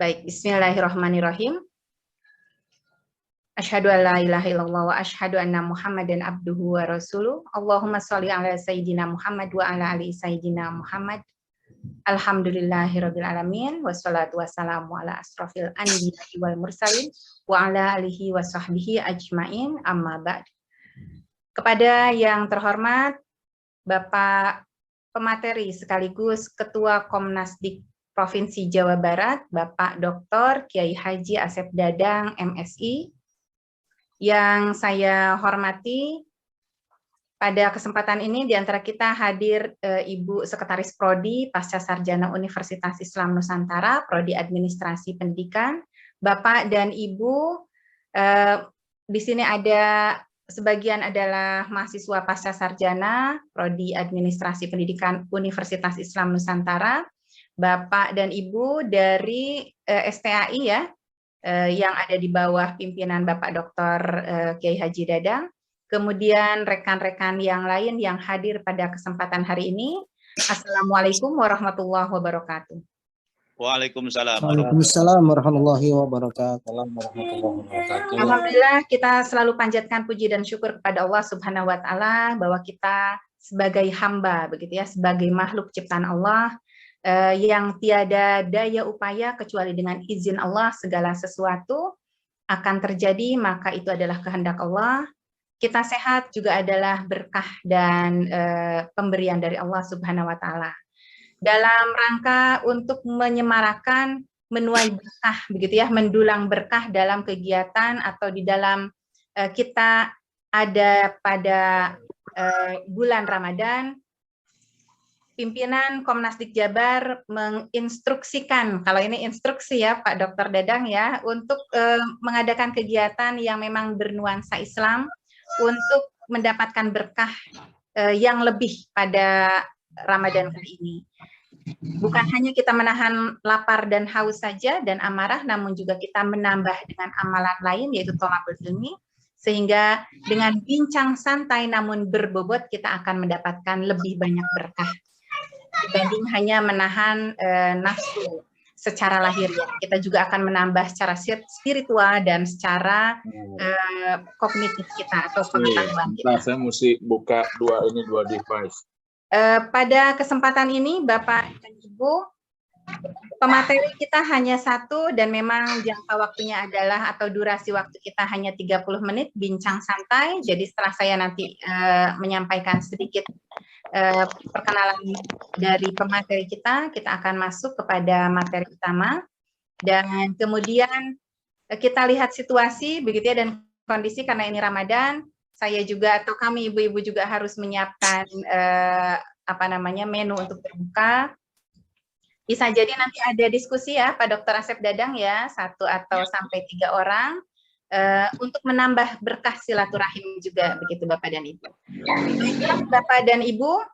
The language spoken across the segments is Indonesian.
Baik, bismillahirrahmanirrahim. Asyhadu an la ilaha illallah wa asyhadu anna Muhammadan abduhu wa rasuluh. Allahumma sholli ala sayyidina Muhammad wa ala ali sayyidina Muhammad. Alhamdulillahirabbil alamin wassalatu wassalamu ala asrofil anbiya'i wal mursalin wa ala alihi wa sahbihi ajmain amma ba'd. Kepada yang terhormat Bapak pemateri sekaligus Ketua Komnasdik Provinsi Jawa Barat, Bapak Dr. Kiai Haji Asep Dadang, MSI, yang saya hormati, pada kesempatan ini di antara kita hadir Ibu Sekretaris Prodi Pasca Sarjana Universitas Islam Nusantara, Prodi Administrasi Pendidikan, Bapak dan Ibu, di sini ada sebagian adalah mahasiswa Pasca Sarjana Prodi Administrasi Pendidikan Universitas Islam Nusantara, Bapak dan Ibu dari STAI ya, yang ada di bawah pimpinan Bapak Dr. Kiai Haji Dadang, kemudian rekan-rekan yang lain yang hadir pada kesempatan hari ini. Assalamualaikum warahmatullahi wabarakatuh. Waalaikumsalam. Waalaikumsalam warahmatullahi wabarakatuh. Alhamdulillah kita selalu panjatkan puji dan syukur kepada Allah Subhanahu wa taala bahwa kita sebagai hamba begitu ya, sebagai makhluk ciptaan Allah yang tiada daya upaya kecuali dengan izin Allah segala sesuatu akan terjadi, maka itu adalah kehendak Allah. Kita sehat juga adalah berkah dan pemberian dari Allah Subhanahu wa taala. Dalam rangka untuk menyemarakan menuai berkah begitu ya, mendulang berkah dalam kegiatan atau di dalam kita ada pada bulan Ramadan, pimpinan Komnasdik Jabar menginstruksikan, kalau ini instruksi ya Pak Dr. Dadang ya, untuk mengadakan kegiatan yang memang bernuansa Islam untuk mendapatkan berkah yang lebih pada Ramadan kali ini. Bukan hanya kita menahan lapar dan haus saja dan amarah, namun juga kita menambah dengan amalan lain yaitu thalabul ilmi, sehingga dengan bincang santai namun berbobot kita akan mendapatkan lebih banyak berkah dibanding hanya menahan nafsu secara lahiriah. Kita juga akan menambah secara spiritual dan secara kognitif kita atau pengetahuan kita. Saya mesti buka dua device. Pada kesempatan ini Bapak dan Ibu, pemateri kita hanya satu dan memang jangka waktunya adalah atau durasi waktu kita hanya 30 menit bincang santai. Jadi setelah saya nanti menyampaikan sedikit perkenalan dari pemateri kita akan masuk kepada materi utama dan kemudian kita lihat situasi begitu ya dan kondisi karena ini Ramadan. Saya juga atau kami ibu-ibu juga harus menyiapkan menu untuk berbuka. Bisa jadi nanti ada diskusi ya Pak Dr. Asep Dadang ya, 1 atau sampai 3 orang untuk menambah berkah silaturahim juga begitu Bapak dan Ibu. Bapak dan Ibu,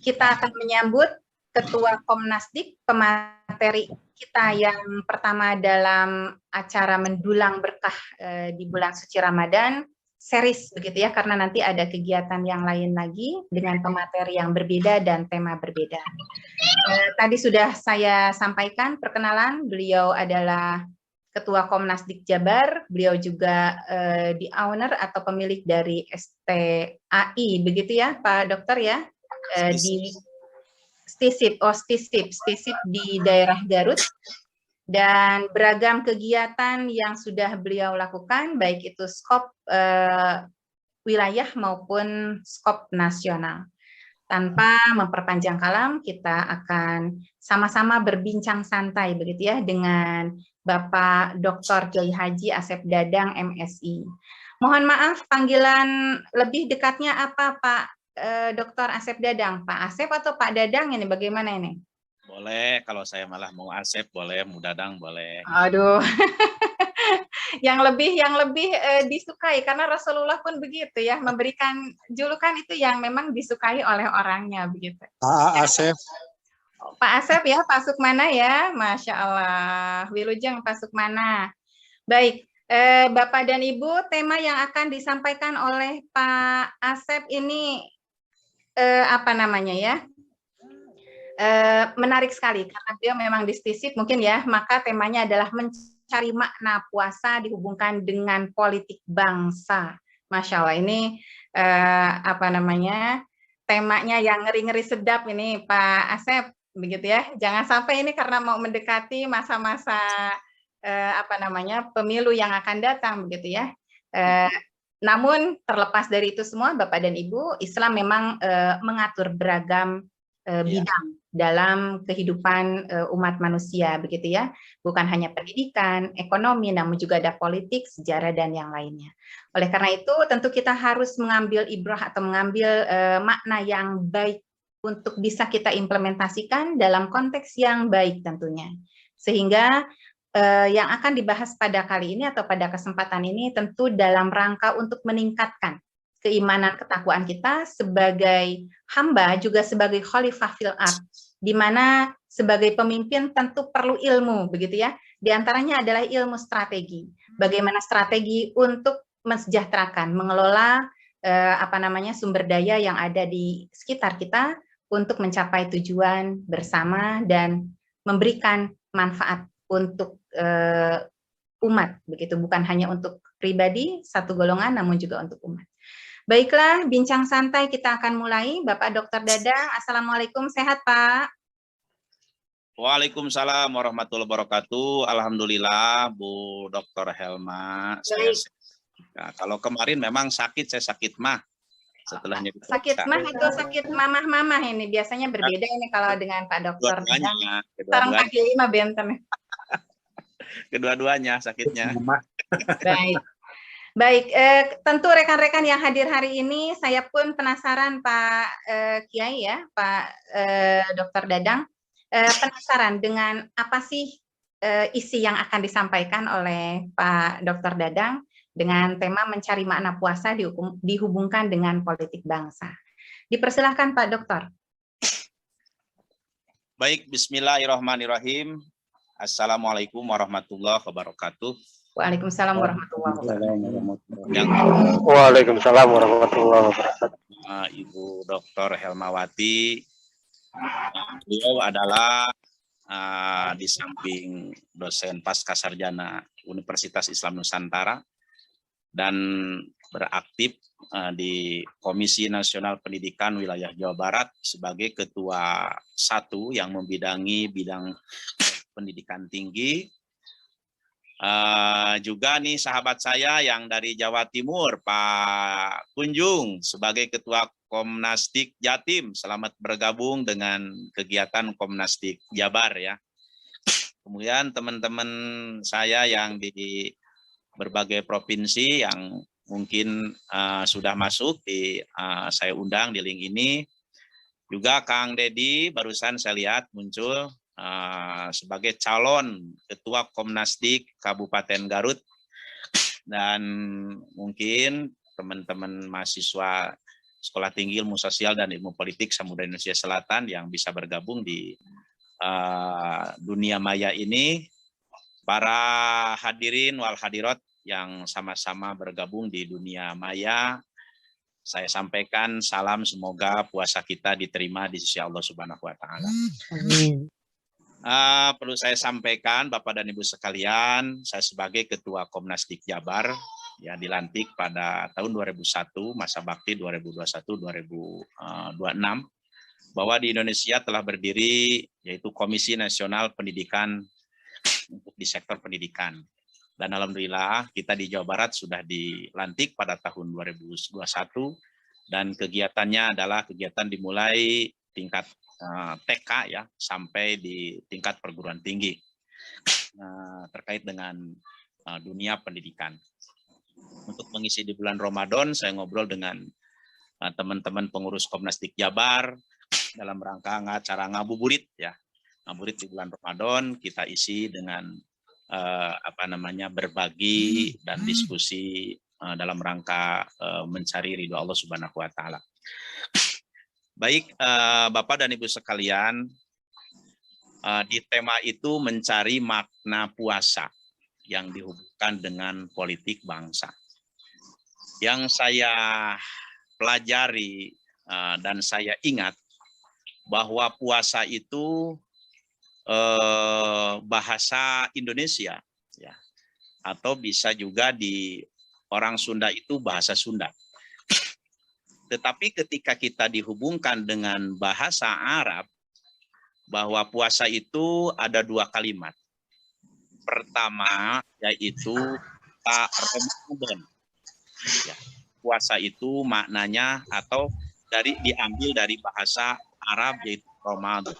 kita akan menyambut Ketua Komnasdik pemateri kita yang pertama dalam acara mendulang berkah di bulan suci Ramadan. Series begitu ya, karena nanti ada kegiatan yang lain lagi dengan pemateri yang berbeda dan tema berbeda. Tadi sudah saya sampaikan perkenalan, beliau adalah Ketua Komnasdik Jabar, beliau juga di owner atau pemilik dari STAI begitu ya Pak Dokter ya, di Stisip di daerah Garut. Dan beragam kegiatan yang sudah beliau lakukan, baik itu skop wilayah maupun skop nasional. Tanpa memperpanjang kalam, kita akan sama-sama berbincang santai begitu ya dengan Bapak Dr. Kiai Haji Asep Dadang, MSI. Mohon maaf, panggilan lebih dekatnya apa Pak Dr. Asep Dadang? Pak Asep atau Pak Dadang ini bagaimana ini? Boleh, kalau saya malah mau Asep boleh, mau Dadang boleh. Aduh, yang lebih disukai karena Rasulullah pun begitu ya, memberikan julukan itu yang memang disukai oleh orangnya begitu. Pak Asep. Pak Asep ya, Pak Sukmana ya, Masya Allah, Wilujeng Pak Sukmana. Baik, Bapak dan Ibu, tema yang akan disampaikan oleh Pak Asep ini apa namanya ya? menarik sekali karena beliau memang distisip mungkin ya, maka temanya adalah mencari makna puasa dihubungkan dengan politik bangsa. Masya Allah, ini apa namanya, temanya yang ngeri-ngeri sedap ini Pak Asep, begitu ya. Jangan sampai ini karena mau mendekati masa-masa apa namanya, pemilu yang akan datang, begitu ya. Namun terlepas dari itu semua, Bapak dan Ibu, Islam memang mengatur beragam bidang dalam kehidupan umat manusia, begitu ya. Bukan hanya pendidikan, ekonomi, namun juga ada politik, sejarah, dan yang lainnya. Oleh karena itu, tentu kita harus mengambil ibrah atau mengambil makna yang baik untuk bisa kita implementasikan dalam konteks yang baik tentunya. Sehingga yang akan dibahas pada kali ini atau pada kesempatan ini tentu dalam rangka untuk meningkatkan keimanan ketakwaan kita sebagai hamba, juga sebagai khalifah fil ard, di mana sebagai pemimpin tentu perlu ilmu, begitu ya. Di antaranya adalah ilmu strategi. Bagaimana strategi untuk mensejahterakan, mengelola apa namanya, sumber daya yang ada di sekitar kita untuk mencapai tujuan bersama dan memberikan manfaat untuk umat, begitu, bukan hanya untuk pribadi satu golongan, namun juga untuk umat. Baiklah, bincang santai kita akan mulai. Bapak Dr. Dadang, Assalamualaikum, sehat Pak? Waalaikumsalam warahmatullahi wabarakatuh. Alhamdulillah, Bu Dr. Helma. Saya nah, kalau kemarin memang sakit, saya sakit mah. Setelahnya sakit mah itu sakit mamah-mamah ini. Biasanya berbeda ini kalau dengan Pak Dokter. Sekarang kaki 5 benten. Kedua-duanya sakitnya. Baik. Baik, tentu rekan-rekan yang hadir hari ini, saya pun penasaran Pak Kiai ya, Pak Dr. Dadang, penasaran dengan apa sih isi yang akan disampaikan oleh Pak Dr. Dadang dengan tema mencari makna puasa dihubungkan dengan politik bangsa. Dipersilahkan Pak Dokter. Baik, bismillahirrahmanirrahim. Assalamualaikum warahmatullahi wabarakatuh. Waalaikumsalam warahmatullahi wabarakatuh. Waalaikumsalam warahmatullahi wabarakatuh. Ibu Dr. Helmawati, beliau adalah di samping dosen Pascasarjana Universitas Islam Nusantara dan beraktif di Komisi Nasional Pendidikan Wilayah Jawa Barat sebagai Ketua 1 yang membidangi bidang pendidikan tinggi. Juga nih sahabat saya yang dari Jawa Timur, Pak Kunjung, sebagai Ketua Komnastik Jatim. Selamat bergabung dengan kegiatan Komnastik Jabar ya. Kemudian teman-teman saya yang di berbagai provinsi yang mungkin sudah masuk di saya undang di link ini. Juga Kang Dedi barusan saya lihat muncul sebagai calon Ketua Komnastik Kabupaten Garut, dan mungkin teman-teman mahasiswa Sekolah Tinggi Ilmu Sosial dan Ilmu Politik Samudra Indonesia Selatan yang bisa bergabung di dunia maya ini, para hadirin wal hadirat yang sama-sama bergabung di dunia maya, saya sampaikan salam, semoga puasa kita diterima di sisi Allah Subhanahu wa Ta'ala. Amin. Perlu saya sampaikan Bapak dan Ibu sekalian, saya sebagai Ketua Komnastik Jabar ya dilantik pada tahun 2001, masa bakti 2021-2026, bahwa di Indonesia telah berdiri yaitu Komisi Nasional Pendidikan untuk di sektor pendidikan. Dan alhamdulillah kita di Jawa Barat sudah dilantik pada tahun 2021 dan kegiatannya adalah kegiatan dimulai tingkat TK ya sampai di tingkat perguruan tinggi terkait dengan dunia pendidikan. Untuk mengisi di bulan Ramadan, saya ngobrol dengan teman-teman pengurus Komnastik Jabar dalam rangka acara ngabuburit ya. Ngabuburit di bulan Ramadan kita isi dengan berbagi dan diskusi dalam rangka mencari ridho Allah Subhanahu wa Ta'ala. Baik, Bapak dan Ibu sekalian, di tema itu mencari makna puasa yang dihubungkan dengan politik bangsa. Yang saya pelajari dan saya ingat bahwa puasa itu bahasa Indonesia, ya, atau bisa juga di orang Sunda itu bahasa Sunda. Tetapi ketika kita dihubungkan dengan bahasa Arab, bahwa puasa itu ada dua kalimat. Pertama yaitu Ramadan. Ya, puasa itu maknanya atau diambil dari bahasa Arab yaitu Ramadan.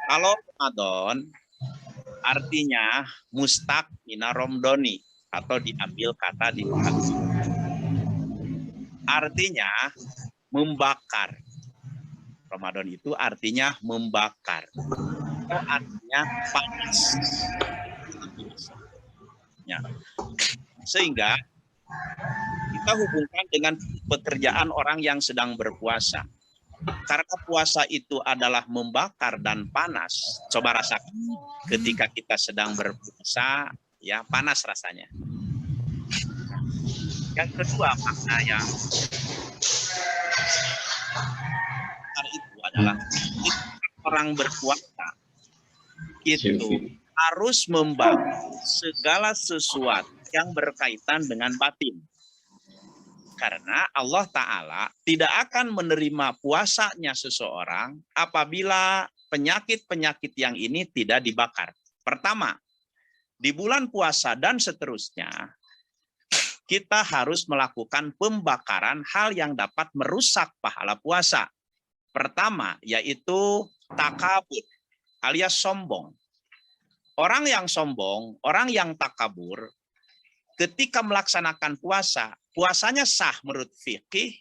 Kalau Ramadan artinya mustaq mina romdoni atau diambil kata di bahasa. Artinya membakar. Ramadan itu artinya membakar. Atau artinya panas. Ya. Sehingga kita hubungkan dengan pekerjaan orang yang sedang berpuasa. Karena puasa itu adalah membakar dan panas. Coba rasakan ketika kita sedang berpuasa, ya panas rasanya. Yang kedua makna yang itu adalah orang berpuasa itu harus membangun segala sesuatu yang berkaitan dengan batin. Karena Allah Ta'ala tidak akan menerima puasanya seseorang apabila penyakit-penyakit yang ini tidak dibakar. Pertama, di bulan puasa dan seterusnya, kita harus melakukan pembakaran hal yang dapat merusak pahala puasa. Pertama, yaitu takabur alias sombong. Orang yang sombong, orang yang takabur, ketika melaksanakan puasa, puasanya sah menurut fikih,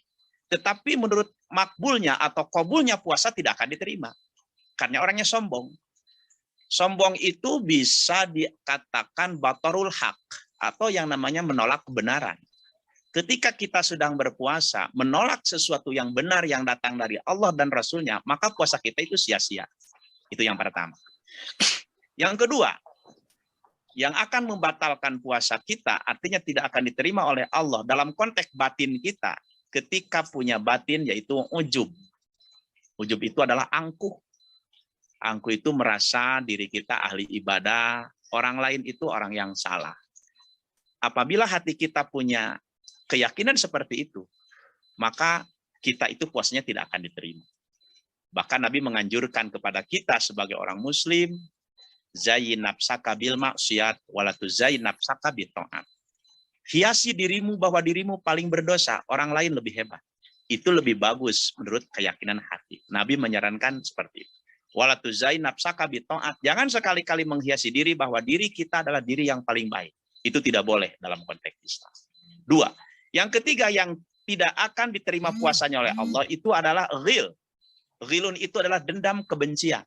tetapi menurut makbulnya atau qabulnya puasa tidak akan diterima. Karena orangnya sombong. Sombong itu bisa dikatakan batarul haq, atau yang namanya menolak kebenaran. Ketika kita sedang berpuasa, menolak sesuatu yang benar yang datang dari Allah dan Rasulnya, maka puasa kita itu sia-sia. Itu yang pertama. Yang kedua, yang akan membatalkan puasa kita artinya tidak akan diterima oleh Allah dalam konteks batin kita ketika punya batin yaitu ujub. Ujub itu adalah angkuh. Angkuh itu merasa diri kita ahli ibadah, orang lain itu orang yang salah. Apabila hati kita punya keyakinan seperti itu, maka kita itu puasanya tidak akan diterima. Bahkan Nabi menganjurkan kepada kita sebagai orang muslim, zayyin nafsaka bil maksiat wala tuzayyin nafsaka bit ta'at. Hiasi dirimu bahwa dirimu paling berdosa, orang lain lebih hebat. Itu lebih bagus menurut keyakinan hati. Nabi menyarankan seperti itu. Wala tuzayyin nafsaka bit ta'at. Jangan sekali-kali menghiasi diri bahwa diri kita adalah diri yang paling baik. Itu tidak boleh dalam konteks Islam. Dua, yang ketiga yang tidak akan diterima puasanya oleh Allah itu adalah ghil. Ghilun itu adalah dendam kebencian.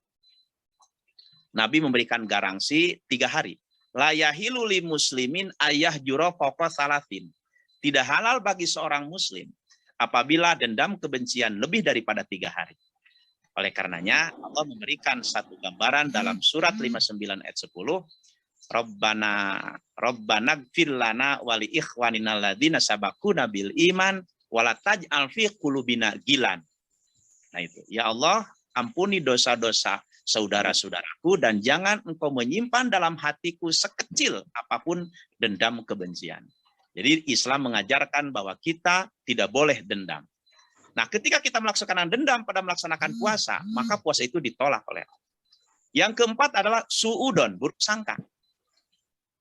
Nabi memberikan garansi 3 hari. La yahilu li muslimin ayah juro fawqa salatin. Tidak halal bagi seorang muslim apabila dendam kebencian lebih daripada 3 hari. Oleh karenanya Allah memberikan satu gambaran dalam surat 59 ayat 10. Rabbana gfir lana wa li ikhwanina alladzina sabaquna bil iman wa la taj'al fi qulubina gilan. Nah itu, ya Allah, ampuni dosa-dosa saudara-saudaraku dan jangan engkau menyimpan dalam hatiku sekecil apapun dendam kebencian. Jadi Islam mengajarkan bahwa kita tidak boleh dendam. Nah, ketika kita melaksanakan dendam pada melaksanakan puasa, maka puasa itu ditolak oleh Allah. Yang keempat adalah suudon, buruk sangka.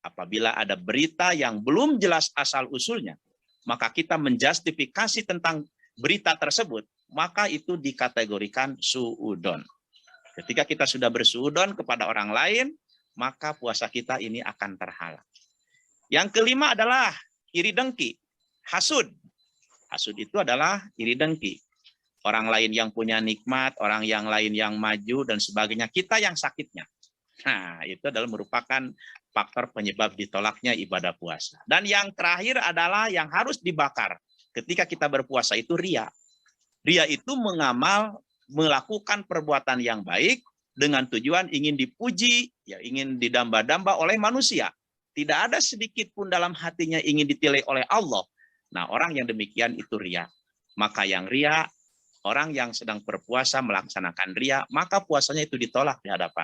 Apabila ada berita yang belum jelas asal-usulnya, maka kita menjustifikasi tentang berita tersebut, maka itu dikategorikan suudon. Ketika kita sudah bersuudon kepada orang lain, maka puasa kita ini akan terhalang. Yang kelima adalah iri dengki, hasud. Hasud itu adalah iri dengki. Orang lain yang punya nikmat, orang yang lain yang maju, dan sebagainya. Kita yang sakitnya. Nah, itu adalah merupakan faktor penyebab ditolaknya ibadah puasa. Dan yang terakhir adalah yang harus dibakar. Ketika kita berpuasa itu ria. Ria itu melakukan perbuatan yang baik dengan tujuan ingin dipuji, ya ingin didamba-damba oleh manusia. Tidak ada sedikit pun dalam hatinya ingin ditilai oleh Allah. Nah, orang yang demikian itu ria. Maka yang ria, orang yang sedang berpuasa melaksanakan riya, maka puasanya itu ditolak di hadapan.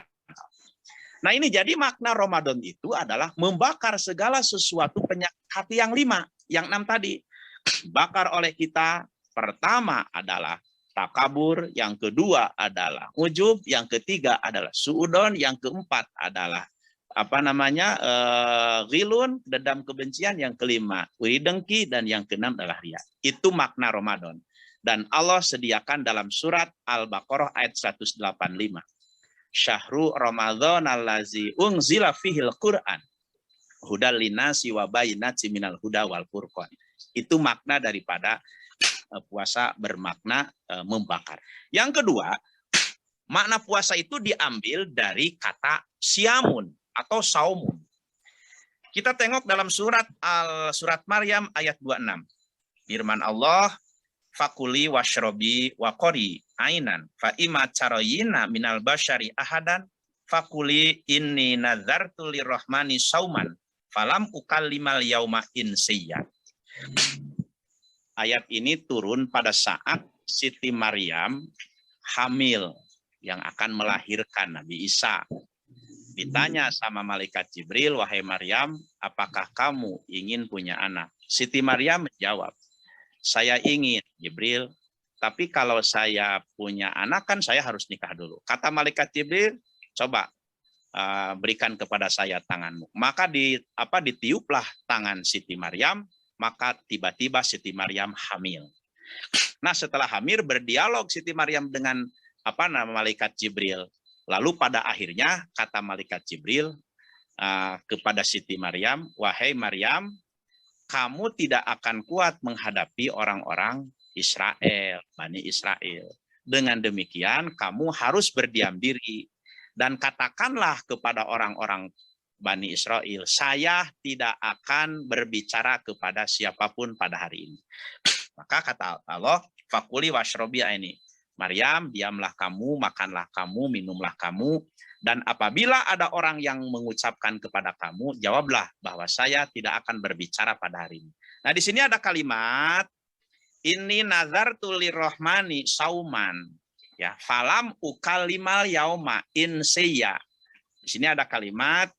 Nah ini jadi makna Ramadan itu adalah membakar segala sesuatu penyakit hati yang 5, yang 6 tadi. Bakar oleh kita, pertama adalah takabur, yang kedua adalah ujub, yang ketiga adalah suudon, yang keempat adalah ghilun, dendam kebencian, yang kelima iri dengki, dan yang keenam adalah riya. Itu makna Ramadan. Dan Allah sediakan dalam surat Al-Baqarah ayat 185. Syahrul Ramadan allazi unzila fihil Qur'an hudal linasi wa bayyinatin minal huda wal furqan. Itu makna daripada puasa bermakna membakar. Yang kedua, makna puasa itu diambil dari kata siamun atau saumun. Kita tengok dalam surat Maryam ayat 26. Firman Allah, fakuli washrobi wakori ainan fa ima caroyina minal basyari ahadan fakuli inni nazartu lirrahmani sauman falam ukallimal yauma insiya. Ayat ini turun pada saat Siti Maryam hamil yang akan melahirkan Nabi Isa. Ditanya sama malaikat Jibril, wahai Maryam, apakah kamu ingin punya anak? Siti Maryam menjawab, saya ingin, Jibril, tapi kalau saya punya anak kan saya harus nikah dulu. Kata malaikat Jibril, coba berikan kepada saya tanganmu. Maka ditiuplah tangan Siti Maryam, maka tiba-tiba Siti Maryam hamil. Nah, setelah hamil berdialog Siti Maryam dengan malaikat Jibril. Lalu pada akhirnya kata malaikat Jibril kepada Siti Maryam, wahai Maryam, kamu tidak akan kuat menghadapi orang-orang Israel, Bani Israel. Dengan demikian, kamu harus berdiam diri. Dan katakanlah kepada orang-orang Bani Israel, saya tidak akan berbicara kepada siapapun pada hari ini. Maka kata Allah, fakuli washrobi ini. Maryam, diamlah kamu, makanlah kamu, minumlah kamu. Dan apabila ada orang yang mengucapkan kepada kamu, jawablah bahwa saya tidak akan berbicara pada hari ini. Nah, di sini ada kalimat, inni nazartu lirrahmani sauman. Ya, falam ukalimal yauma insiya. Di sini ada kalimat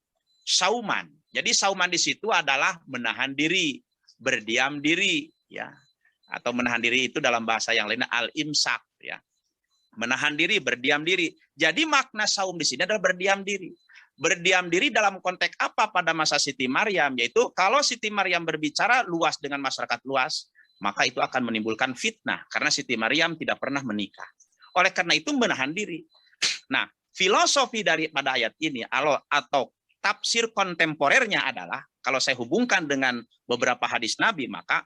sauman. Jadi sauman di situ adalah menahan diri, berdiam diri, ya. Atau menahan diri itu dalam bahasa yang lainnya al-imsak, ya. Menahan diri, berdiam diri. Jadi makna saum di sini adalah berdiam diri. Berdiam diri dalam konteks apa pada masa Siti Maryam? Yaitu kalau Siti Maryam berbicara luas dengan masyarakat luas, maka itu akan menimbulkan fitnah. Karena Siti Maryam tidak pernah menikah. Oleh karena itu menahan diri. Nah, filosofi daripada ayat ini atau tafsir kontemporernya adalah, kalau saya hubungkan dengan beberapa hadis Nabi, maka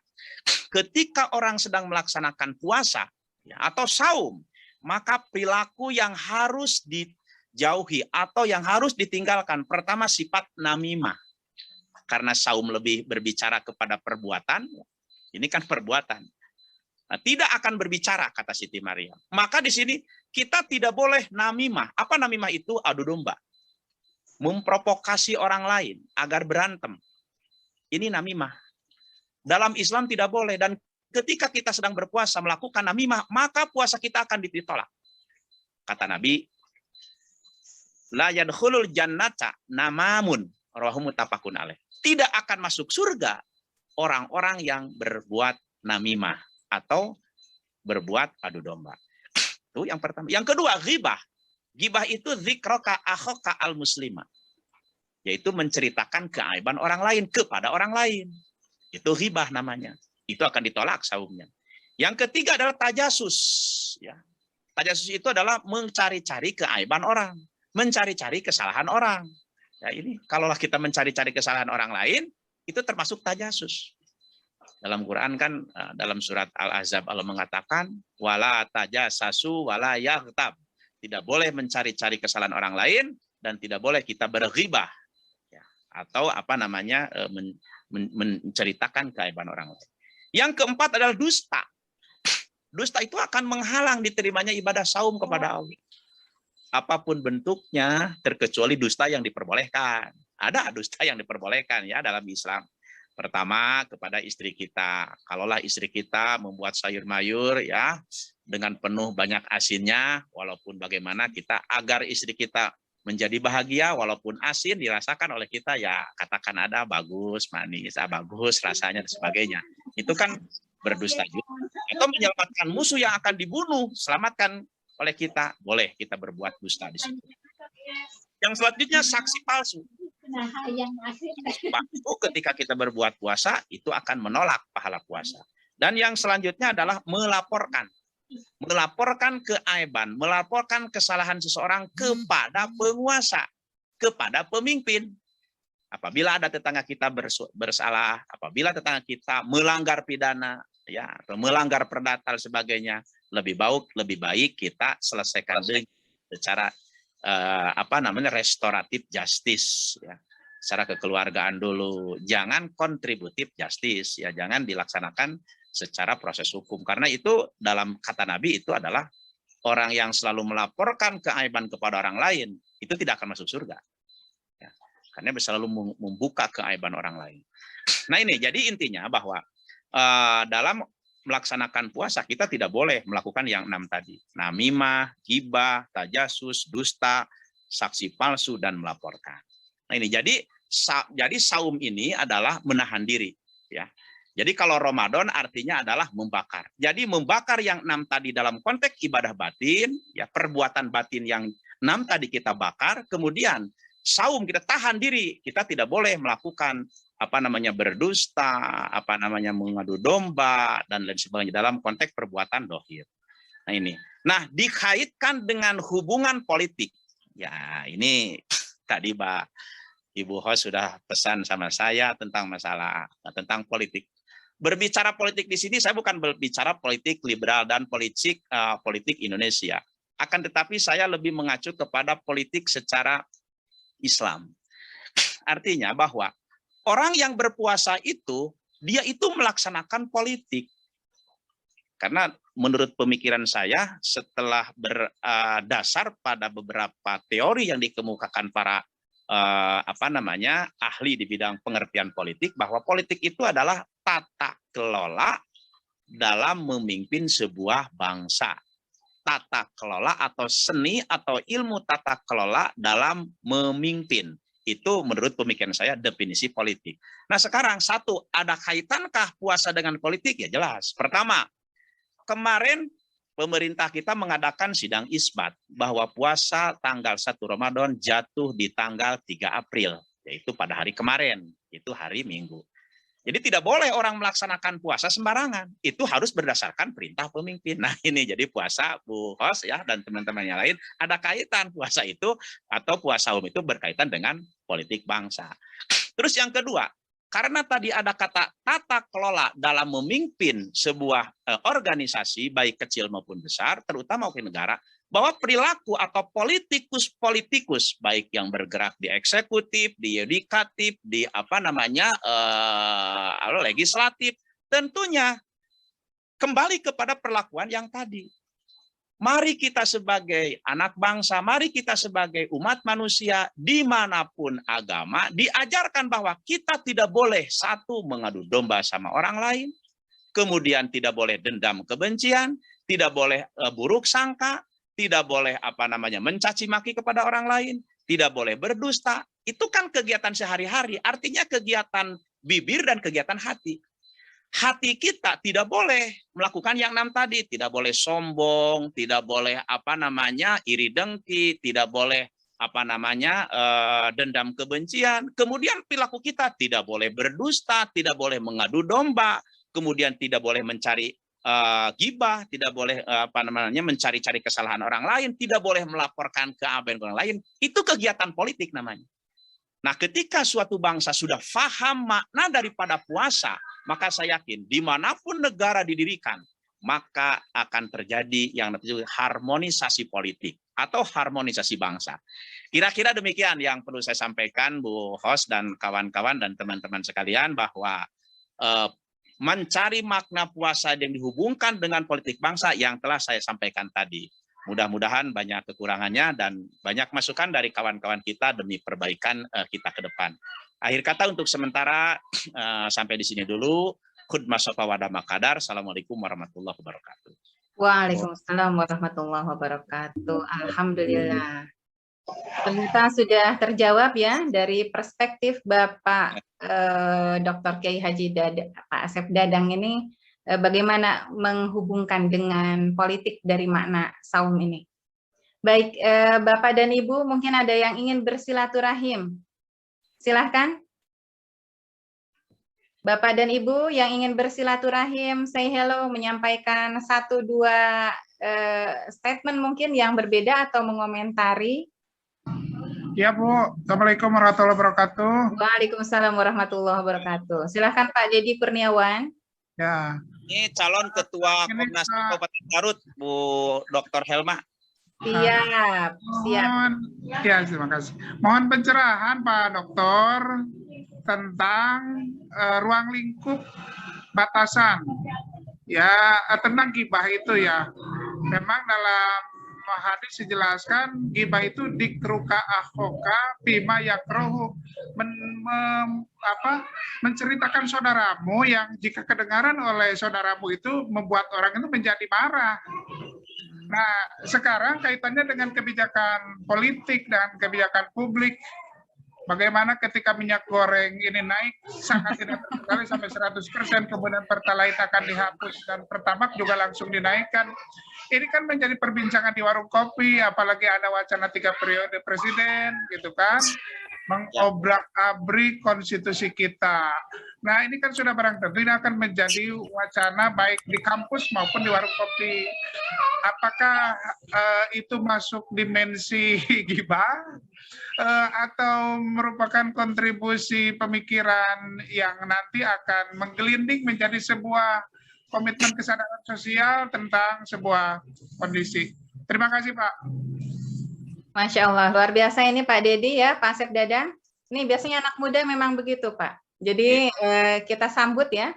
ketika orang sedang melaksanakan puasa ya, atau saum, maka perilaku yang harus dijauhi atau yang harus ditinggalkan, pertama sifat namimah. Karena saum lebih berbicara kepada perbuatan, ini kan perbuatan. Nah, tidak akan berbicara, kata Siti Maryam. Maka di sini kita tidak boleh namimah. Apa namimah itu? Adu domba. Memprovokasi orang lain agar berantem. Ini namimah. Dalam Islam tidak boleh. Dan ketika kita sedang berpuasa melakukan namimah, maka puasa kita akan ditolak. Kata Nabi, la yadkhulul jannata namamun, rawahu muttafaqun alaih. Tidak akan masuk surga orang-orang yang berbuat namimah atau berbuat adu domba. Itu yang pertama. Yang kedua, ghibah. Ghibah itu dzikraka akhaka al-muslimah. Yaitu menceritakan keaiban orang lain kepada orang lain. Itu ghibah namanya. Itu akan ditolak saumnya. Yang ketiga adalah tajasus. Ya. Tajasus itu adalah mencari-cari keaiban orang. Mencari-cari kesalahan orang. Ya, ini kalaulah kita mencari-cari kesalahan orang lain, itu termasuk tajasus. Dalam Quran kan, dalam surat Al-Ahzab Allah mengatakan, wala tajasasu wala yaghtab. Tidak boleh mencari-cari kesalahan orang lain, dan tidak boleh kita berghibah. Ya. Atau menceritakan keaiban orang lain. Yang keempat adalah dusta. Dusta itu akan menghalang diterimanya ibadah saum kepada Allah. Apapun bentuknya, terkecuali dusta yang diperbolehkan. Ada dusta yang diperbolehkan ya dalam Islam. Pertama, kepada istri kita. Kalaulah istri kita membuat sayur mayur ya dengan penuh banyak asinnya, walaupun bagaimana kita agar istri kita menjadi bahagia walaupun asin dirasakan oleh kita, ya katakan ada bagus, manis, bagus rasanya dan sebagainya. Itu kan berdusta juga. Atau menyelamatkan musuh yang akan dibunuh, selamatkan oleh kita, boleh kita berbuat dusta di situ. Yang selanjutnya saksi palsu. Palsu ketika kita berbuat puasa itu akan menolak pahala puasa. Dan yang selanjutnya adalah melaporkan keaiban, melaporkan kesalahan seseorang kepada penguasa, kepada pemimpin. Apabila ada tetangga kita bersalah, apabila tetangga kita melanggar pidana, ya, atau melanggar perdata dan sebagainya, lebih baik kita selesaikan secara restoratif justice, ya, secara kekeluargaan dulu. Jangan kontributif justice, ya, jangan dilaksanakan secara proses hukum, karena itu dalam kata Nabi itu adalah orang yang selalu melaporkan keaiban kepada orang lain itu tidak akan masuk surga, ya, karena selalu membuka keaiban orang lain. Nah ini jadi intinya bahwa dalam melaksanakan puasa kita tidak boleh melakukan yang 6 tadi, namimah, ghibah, tajasus, dusta, saksi palsu, dan melaporkan. Nah ini jadi saum ini adalah menahan diri, ya. Jadi kalau Ramadan artinya adalah membakar. Jadi membakar yang 6 tadi dalam konteks ibadah batin, ya, perbuatan batin yang 6 tadi kita bakar, kemudian saum kita tahan diri, kita tidak boleh melakukan berdusta, mengadu domba dan lain sebagainya dalam konteks perbuatan dohir. Nah ini. Nah dikaitkan dengan hubungan politik. Ya ini tadi Ibu host sudah pesan sama saya tentang tentang politik. Berbicara politik di sini saya bukan berbicara politik liberal dan politik Indonesia. Akan tetapi saya lebih mengacu kepada politik secara Islam. Artinya bahwa orang yang berpuasa itu dia itu melaksanakan politik. Karena menurut pemikiran saya setelah berdasar pada beberapa teori yang dikemukakan para ahli di bidang pengertian politik, bahwa politik itu adalah tata kelola dalam memimpin sebuah bangsa. Tata kelola atau seni atau ilmu tata kelola dalam memimpin. Itu menurut pemikiran saya definisi politik. Nah sekarang ada kaitankah puasa dengan politik? Ya jelas. Pertama, kemarin pemerintah kita mengadakan sidang isbat bahwa puasa tanggal 1 Ramadan jatuh di tanggal 3 April, yaitu pada hari kemarin, itu hari Minggu. Jadi tidak boleh orang melaksanakan puasa sembarangan, itu harus berdasarkan perintah pemimpin. Nah ini jadi puasa, Bu Host ya dan teman-teman yang lain, ada kaitan puasa itu atau puasa umum itu berkaitan dengan politik bangsa. Terus yang kedua, karena tadi ada kata tata kelola dalam memimpin sebuah organisasi, baik kecil maupun besar, terutama wakil negara, bahwa perilaku atau politikus, baik yang bergerak di eksekutif, di yudikatif, di legislatif, tentunya kembali kepada perlakuan yang tadi. Mari kita sebagai anak bangsa, mari kita sebagai umat manusia, dimanapun agama, diajarkan bahwa kita tidak boleh mengadu domba sama orang lain, kemudian tidak boleh dendam kebencian, tidak boleh buruk sangka, tidak boleh mencaci maki kepada orang lain, tidak boleh berdusta. Itu kan kegiatan sehari-hari, artinya kegiatan bibir dan kegiatan hati. Hati kita tidak boleh melakukan yang 6 tadi, tidak boleh sombong, tidak boleh iri dengki, tidak boleh dendam kebencian. Kemudian perilaku kita tidak boleh berdusta, tidak boleh mengadu domba, kemudian tidak boleh mencari ghibah, tidak boleh mencari-cari kesalahan orang lain, tidak boleh melaporkan keabaian orang lain. Itu kegiatan politik namanya. Nah, ketika suatu bangsa sudah paham makna daripada puasa, maka saya yakin dimanapun negara didirikan, maka akan terjadi yang namanya harmonisasi politik atau harmonisasi bangsa. Kira-kira demikian yang perlu saya sampaikan, Bu Host dan kawan-kawan dan teman-teman sekalian, bahwa mencari makna puasa yang dihubungkan dengan politik bangsa yang telah saya sampaikan tadi. Mudah-mudahan banyak kekurangannya dan banyak masukan dari kawan-kawan kita demi perbaikan kita ke depan. Akhir kata untuk sementara sampai di sini dulu. Khudmah sofa wada makadar. Assalamualaikum warahmatullahi wabarakatuh. Waalaikumsalam warahmatullahi wabarakatuh. Alhamdulillah. Ternyata sudah terjawab ya dari perspektif Bapak Dr. Kiai Haji Pak Asep Dadang ini, bagaimana menghubungkan dengan politik dari makna saum ini. Baik, Bapak dan Ibu, mungkin ada yang ingin bersilaturahim. Silahkan. Bapak dan Ibu yang ingin bersilaturahim, say hello, menyampaikan 1-2 statement mungkin yang berbeda atau mengomentari. Ya Bu, Assalamualaikum warahmatullahi wabarakatuh. Waalaikumsalam warahmatullahi wabarakatuh. Silahkan Pak Dedi Kurniawan. Ya. Ini calon ketua Komnas Kabupaten Garut, Bu Dr. Helma. Siap, siap. Ya, terima kasih. Mohon pencerahan Pak Dokter tentang ruang lingkup batasan. Ya, tentang gibah itu ya. Memang dalam hadis dijelaskan gibah itu dikruka akhoka bima yakrohu, menceritakan saudaramu yang jika kedengaran oleh saudaramu itu membuat orang itu menjadi marah. Nah, sekarang kaitannya dengan kebijakan politik dan kebijakan publik. Bagaimana ketika minyak goreng ini naik sangat tidak terkendali sampai 100%, kemudian Pertalite akan dihapus dan Pertamax juga langsung dinaikkan. Ini kan menjadi perbincangan di warung kopi, apalagi ada wacana 3 periode presiden, gitu kan, mengobrak-abrik konstitusi kita. Nah, ini kan sudah barang tentu ini akan menjadi wacana baik di kampus maupun di warung kopi. Apakah itu masuk dimensi gibah? Atau merupakan kontribusi pemikiran yang nanti akan menggelinding menjadi sebuah komitmen kesadaran sosial tentang sebuah kondisi. Terima kasih Pak. Masya Allah, luar biasa ini Pak Dedi ya, Pak Asep Dadang. Ini biasanya anak muda memang begitu Pak. Jadi kita sambut ya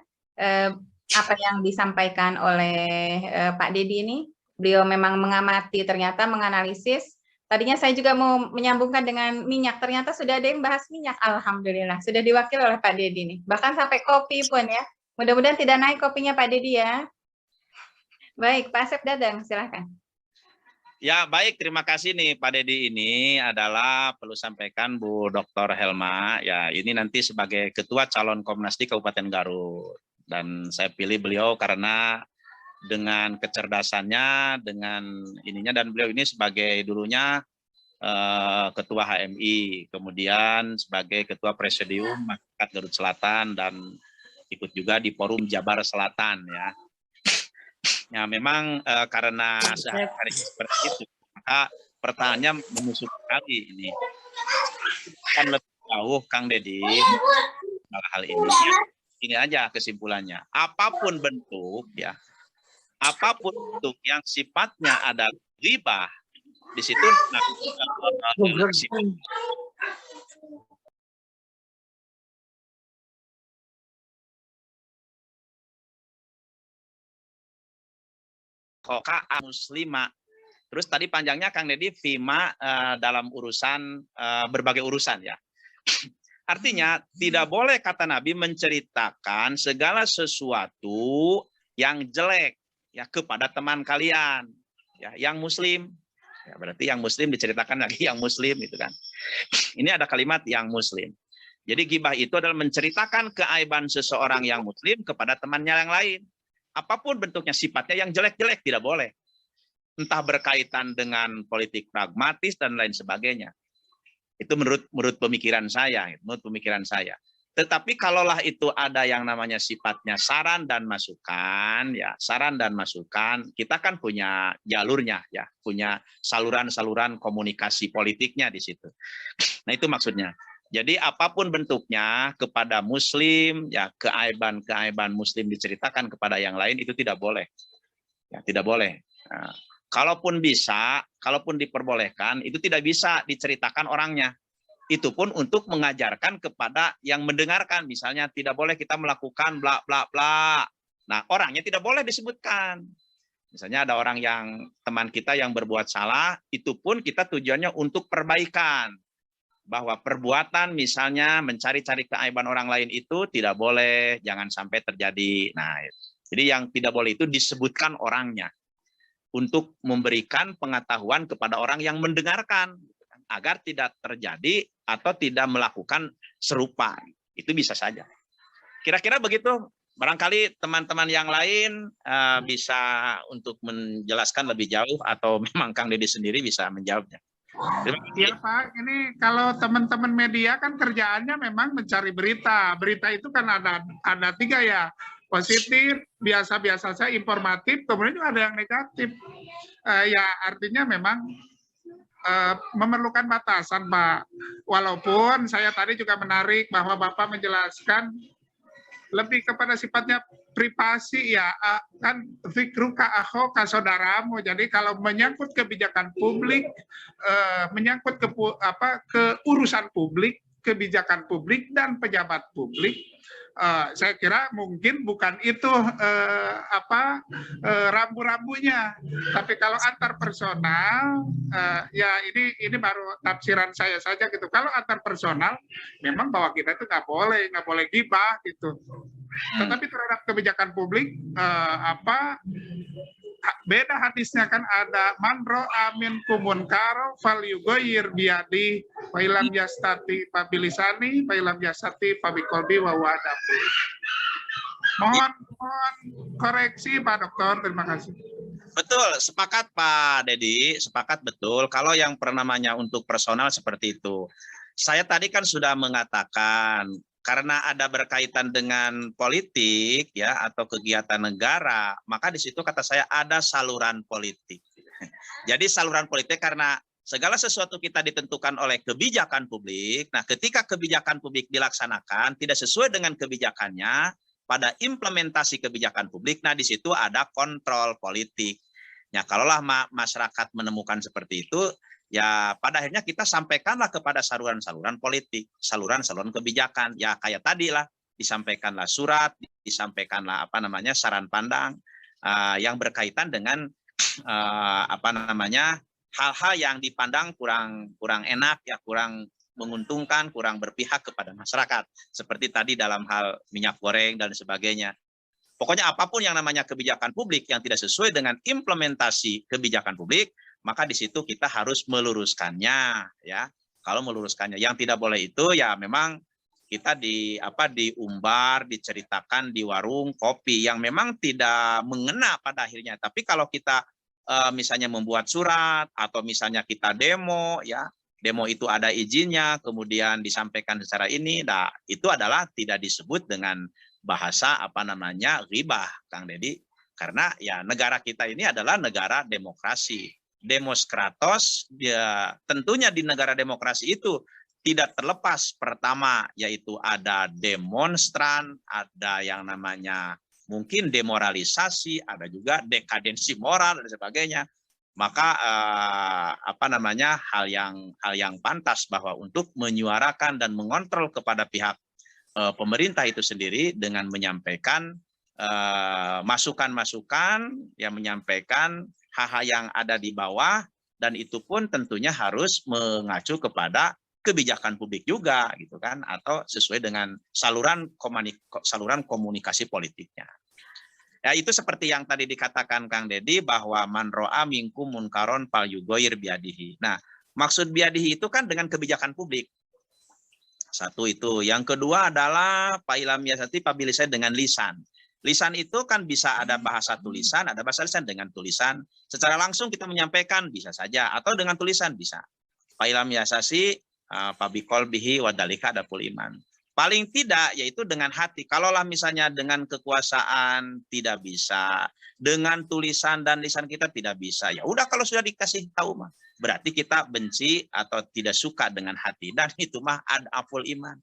apa yang disampaikan oleh Pak Dedi ini. Beliau memang mengamati, ternyata menganalisis. Tadinya saya juga mau menyambungkan dengan minyak, ternyata sudah ada yang bahas minyak, alhamdulillah. Sudah diwakil oleh Pak Dedi nih, bahkan sampai kopi pun ya. Mudah-mudahan tidak naik kopinya Pak Dedi ya. Baik, Pak Asep Dadang, silahkan. Ya, baik, terima kasih nih Pak Dedi. Ini adalah perlu sampaikan Bu Dr. Helma, ya ini nanti sebagai Ketua Calon Komnastik Kabupaten Garut. Dan saya pilih beliau karena dengan kecerdasannya, dengan ininya, dan beliau ini sebagai dulunya Ketua HMI, kemudian sebagai Ketua Presidium Masyarakat Garut Selatan, dan ikut juga di Forum Jabar Selatan ya. Ya memang karena sehari-hari seperti itu, maka pertanyaannya menusuk sekali ini. Kan lebih jauh Kang Dedi hal ini. Ini aja kesimpulannya. Apapun bentuk ya, apapun bentuk yang sifatnya ada ghibah, di situ koka muslimah. Terus tadi panjangnya Kang Dedi fima dalam urusan berbagai urusan ya. Artinya tidak boleh kata Nabi menceritakan segala sesuatu yang jelek ya kepada teman kalian ya, yang muslim. Ya, berarti yang muslim diceritakan lagi yang muslim itu kan. Ini ada kalimat yang muslim. Jadi ghibah itu adalah menceritakan keaiban seseorang yang muslim kepada temannya yang lain. Apapun bentuknya, sifatnya yang jelek-jelek tidak boleh. Entah berkaitan dengan politik pragmatis dan lain sebagainya. Itu menurut pemikiran saya, Tetapi kalaulah itu ada yang namanya sifatnya saran dan masukan, ya saran dan masukan, kita kan punya jalurnya, ya punya saluran-saluran komunikasi politiknya di situ. Nah itu maksudnya. Jadi apapun bentuknya kepada Muslim, ya keaiban-keaiban Muslim diceritakan kepada yang lain itu tidak boleh, ya tidak boleh. Nah, kalaupun bisa, kalaupun diperbolehkan, itu tidak bisa diceritakan orangnya. Itu pun untuk mengajarkan kepada yang mendengarkan. Misalnya tidak boleh kita melakukan bla bla bla. Nah, orangnya tidak boleh disebutkan. Misalnya ada orang yang teman kita yang berbuat salah, itu pun kita tujuannya untuk perbaikan. Bahwa perbuatan misalnya mencari-cari keaiban orang lain itu tidak boleh, jangan sampai terjadi. Nah, jadi yang tidak boleh itu disebutkan orangnya. untuk memberikan pengetahuan kepada orang yang mendengarkan agar tidak terjadi atau tidak melakukan serupa. Itu bisa saja. Kira-kira begitu. Barangkali teman-teman yang lain bisa untuk menjelaskan lebih jauh atau memang Kang Deddy sendiri bisa menjawabnya. Iya Pak, ini kalau teman-teman media kan kerjaannya memang mencari berita. Berita itu kan ada 3 ya, positif, biasa-biasa saja, informatif, kemudian juga ada yang negatif. Ya artinya memang memerlukan batasan Pak. Walaupun saya tadi juga menarik bahwa Bapak menjelaskan lebih kepada sifatnya privasi ya, kan fikruka akhoka saudaramu. Jadi kalau menyangkut kebijakan publik, menyangkut ke urusan publik, kebijakan publik dan pejabat publik, saya kira mungkin bukan itu rambu-rambunya. Tapi kalau antar personal, ya ini baru tafsiran saya saja gitu. Kalau antar personal, memang bahwa kita itu nggak boleh gibah gitu. Tetapi terhadap kebijakan publik, beda hadisnya kan ada manro amin kumun karo fal yugoyir biadi failam yastati pabilisani failam yastati pabikolbi wawadapu. Mohon koreksi Pak Dokter, terima kasih. Betul, sepakat Pak Deddy, sepakat betul. Kalau yang namanya untuk personal seperti itu. Saya tadi kan sudah mengatakan karena ada berkaitan dengan politik ya atau kegiatan negara, maka di situ kata saya ada saluran politik. Jadi saluran politik karena segala sesuatu kita ditentukan oleh kebijakan publik. Nah, ketika kebijakan publik dilaksanakan tidak sesuai dengan kebijakannya pada implementasi kebijakan publik, nah di situ ada kontrol politik. Ya, kalaulah masyarakat menemukan seperti itu, ya pada akhirnya kita sampaikanlah kepada saluran-saluran politik, saluran-saluran kebijakan. Ya kayak tadi lah, disampaikanlah surat, disampaikanlah saran pandang yang berkaitan dengan hal-hal yang dipandang kurang enak, ya kurang menguntungkan, kurang berpihak kepada masyarakat. Seperti tadi dalam hal minyak goreng dan sebagainya. Pokoknya apapun yang namanya kebijakan publik yang tidak sesuai dengan implementasi kebijakan publik, maka di situ kita harus meluruskannya, ya. Kalau meluruskannya, yang tidak boleh itu ya memang kita diumbar, diceritakan di warung kopi yang memang tidak mengena pada akhirnya. Tapi kalau kita misalnya membuat surat atau misalnya kita demo, ya demo itu ada izinnya, kemudian disampaikan secara ini, nah itu adalah tidak disebut dengan bahasa ghibah, Kang Deddy, karena ya negara kita ini adalah negara demokrasi. Demos kratos, ya tentunya di negara demokrasi itu tidak terlepas pertama yaitu ada demonstran, ada yang namanya mungkin demoralisasi, ada juga dekadensi moral dan sebagainya. Maka hal yang pantas bahwa untuk menyuarakan dan mengontrol kepada pihak pemerintah itu sendiri dengan menyampaikan masukan-masukan, yang menyampaikan hal-hal yang ada di bawah, dan itu pun tentunya harus mengacu kepada kebijakan publik juga gitu kan, atau sesuai dengan saluran komunikasi politiknya. Ya itu seperti yang tadi dikatakan Kang Deddy bahwa man ro'a minkum munkaron fal yugoyir biadihi. Nah, maksud biadihi itu kan dengan kebijakan publik. Satu itu. Yang kedua adalah fa'ilam yasati pabilisai dengan lisan. Lisan itu kan bisa ada bahasa tulisan, ada bahasa lisan. Dengan tulisan secara langsung kita menyampaikan bisa saja, atau dengan tulisan bisa. Fa'ilam yasasi pabikol bihi wadalika adapul iman. Paling tidak yaitu dengan hati. Kalaulah misalnya dengan kekuasaan tidak bisa, dengan tulisan dan lisan kita tidak bisa. Ya udah, kalau sudah dikasih tahu mah berarti kita benci atau tidak suka dengan hati, dan itu mah adaful iman.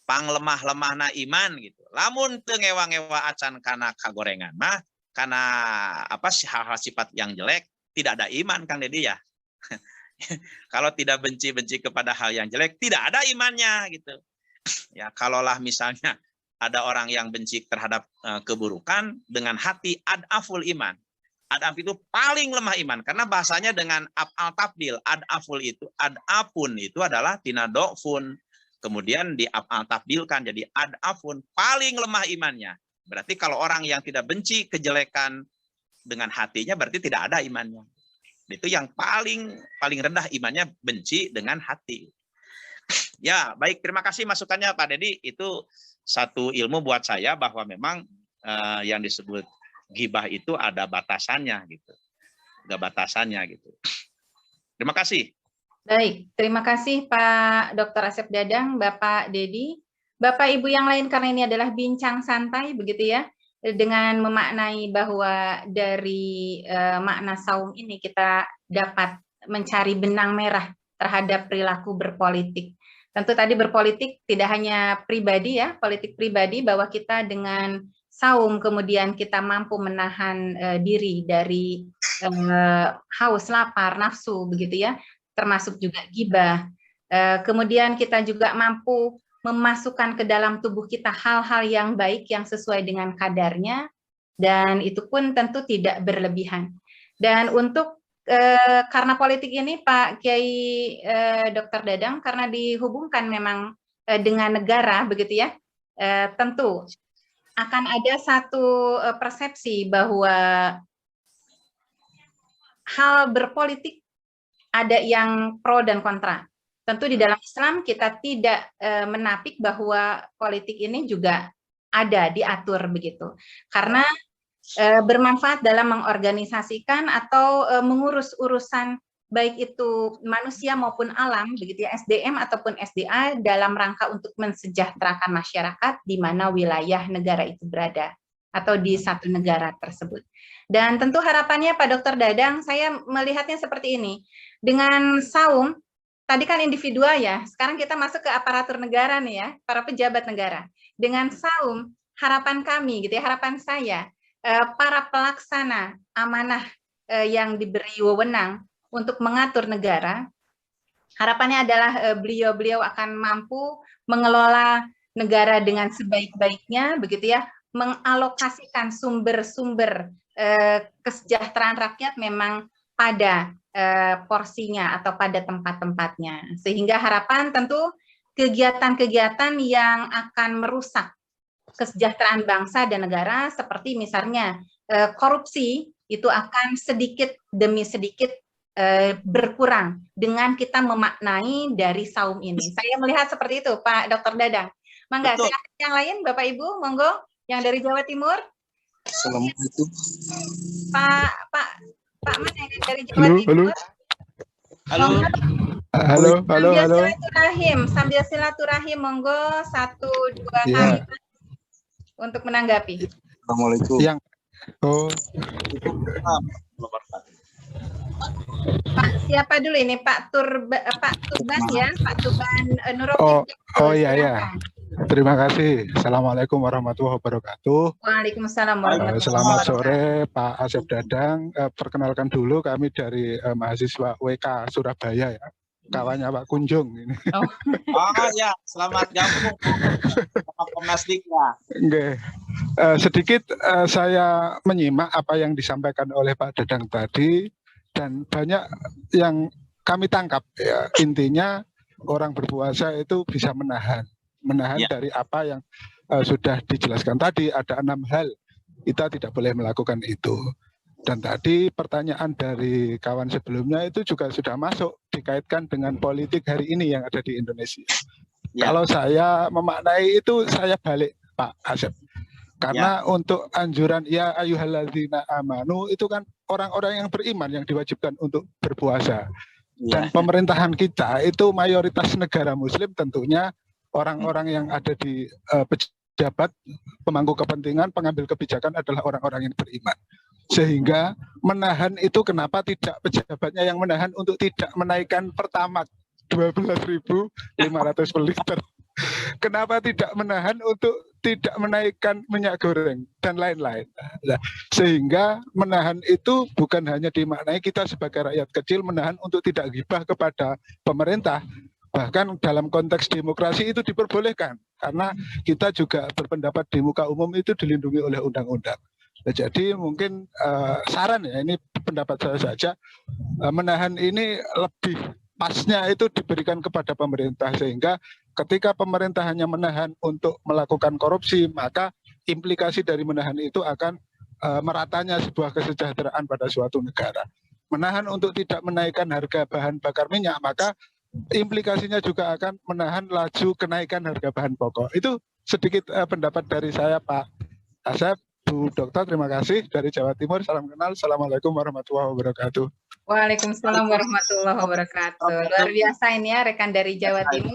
Panglemah-lemahna iman gitu. Lamun teu ngewa-ngewa acan kana kagorengan mah karena hal-hal sifat yang jelek tidak ada iman, Kang Deddy ya. Kalau tidak benci-benci kepada hal yang jelek tidak ada imannya gitu. Ya, kalaulah misalnya ada orang yang benci terhadap keburukan dengan hati adaful iman. Adaf itu paling lemah iman karena bahasanya dengan af'al tafdil. Adaful itu, adafun itu adalah tina do'fun. Kemudian di af'al tafdilkan jadi adafun, paling lemah imannya. Berarti kalau orang yang tidak benci kejelekan dengan hatinya berarti tidak ada imannya. Itu yang paling rendah imannya, benci dengan hati. Ya, baik, terima kasih masukannya Pak Dedi. Itu satu ilmu buat saya bahwa memang yang disebut ghibah itu ada batasannya gitu. Ada batasannya gitu. Terima kasih. Baik, terima kasih Pak Dr. Asep Dadang, Bapak Dedi. Bapak Ibu yang lain, karena ini adalah bincang santai begitu ya, dengan memaknai bahwa dari makna saum ini kita dapat mencari benang merah terhadap perilaku berpolitik. Tentu tadi berpolitik tidak hanya pribadi ya, politik pribadi, bahwa kita dengan saum kemudian kita mampu menahan diri dari haus, lapar, nafsu begitu ya, termasuk juga ghibah. Kemudian kita juga mampu memasukkan ke dalam tubuh kita hal-hal yang baik yang sesuai dengan kadarnya, dan itu pun tentu tidak berlebihan. Dan untuk karena politik ini Pak Kiai Dr. Dadang, karena dihubungkan memang dengan negara begitu ya, tentu akan ada satu persepsi bahwa hal berpolitik ada yang pro dan kontra. Tentu di dalam Islam kita tidak menapik bahwa politik ini juga ada diatur begitu. Karena bermanfaat dalam mengorganisasikan atau mengurus urusan baik itu manusia maupun alam begitu ya, SDM ataupun SDA, dalam rangka untuk mensejahterakan masyarakat di mana wilayah negara itu berada atau di satu negara tersebut. Dan tentu harapannya Pak Dr. Dadang, saya melihatnya seperti ini. Dengan saum, tadi kan individual ya, sekarang kita masuk ke aparatur negara nih ya, para pejabat negara. Dengan saum, harapan kami gitu ya, harapan saya, para pelaksana amanah yang diberi wewenang untuk mengatur negara, harapannya adalah beliau-beliau akan mampu mengelola negara dengan sebaik-baiknya begitu ya, mengalokasikan sumber-sumber kesejahteraan rakyat memang pada porsinya atau pada tempat-tempatnya, sehingga harapan tentu kegiatan-kegiatan yang akan merusak kesejahteraan bangsa dan negara seperti misalnya korupsi itu akan sedikit demi sedikit berkurang dengan kita memaknai dari saum ini. Saya melihat seperti itu Pak Dr. Dadang. Mangga, silakan yang lain Bapak Ibu, monggo yang dari Jawa Timur. Assalamualaikum. Pak mana yang dari Jawa Timur? Halo. Sambil silaturahim, monggo 1-2 kali untuk menanggapi. Assalamualaikum. Pak siapa dulu ini? Pak Tuban ya, Pak Tuban Nurofi. Oh iya. Terima kasih. Assalamualaikum warahmatullahi wabarakatuh. Waalaikumsalam warahmatullahi wabarakatuh. Selamat sore Pak Asep Dadang. Perkenalkan dulu, kami dari mahasiswa WK Surabaya ya. Kawannya Pak Kunjung ini. Oh ya, selamat gabung sama Komnasdik ya. Sedikit saya menyimak apa yang disampaikan oleh Pak Dadang tadi, dan banyak yang kami tangkap ya. Intinya orang berpuasa itu bisa menahan dari apa yang sudah dijelaskan tadi. Ada 6 hal kita tidak boleh melakukan itu. Dan tadi pertanyaan dari kawan sebelumnya itu juga sudah masuk, dikaitkan dengan politik hari ini yang ada di Indonesia. Kalau saya memaknai itu, saya balik Pak Asep. Karena untuk anjuran ya ayyuhalladzina amanu itu kan orang-orang yang beriman yang diwajibkan untuk berpuasa. Dan pemerintahan kita itu mayoritas negara muslim, tentunya orang-orang yang ada di pejabat, pemangku kepentingan, pengambil kebijakan adalah orang-orang yang beriman. Sehingga menahan itu, kenapa tidak pejabatnya yang menahan untuk tidak menaikkan Pertamax 12.500 per liter? Kenapa tidak menahan untuk tidak menaikkan minyak goreng dan lain-lain? Nah, sehingga menahan itu bukan hanya dimaknai kita sebagai rakyat kecil menahan untuk tidak ghibah kepada pemerintah. Bahkan dalam konteks demokrasi itu diperbolehkan, karena kita juga berpendapat di muka umum itu dilindungi oleh undang-undang. Nah, jadi mungkin saran ya, ini pendapat saya saja, menahan ini lebih pasnya itu diberikan kepada pemerintah, sehingga ketika pemerintah hanya menahan untuk melakukan korupsi, maka implikasi dari menahan itu akan meratanya sebuah kesejahteraan pada suatu negara. Menahan untuk tidak menaikkan harga bahan bakar minyak, maka implikasinya juga akan menahan laju kenaikan harga bahan pokok. Itu sedikit pendapat dari saya, Pak Asep. Bu Dokter, terima kasih dari Jawa Timur. Salam kenal. Assalamualaikum warahmatullahi wabarakatuh. Waalaikumsalam warahmatullahi wabarakatuh. Luar biasa ini ya rekan dari Jawa Timur.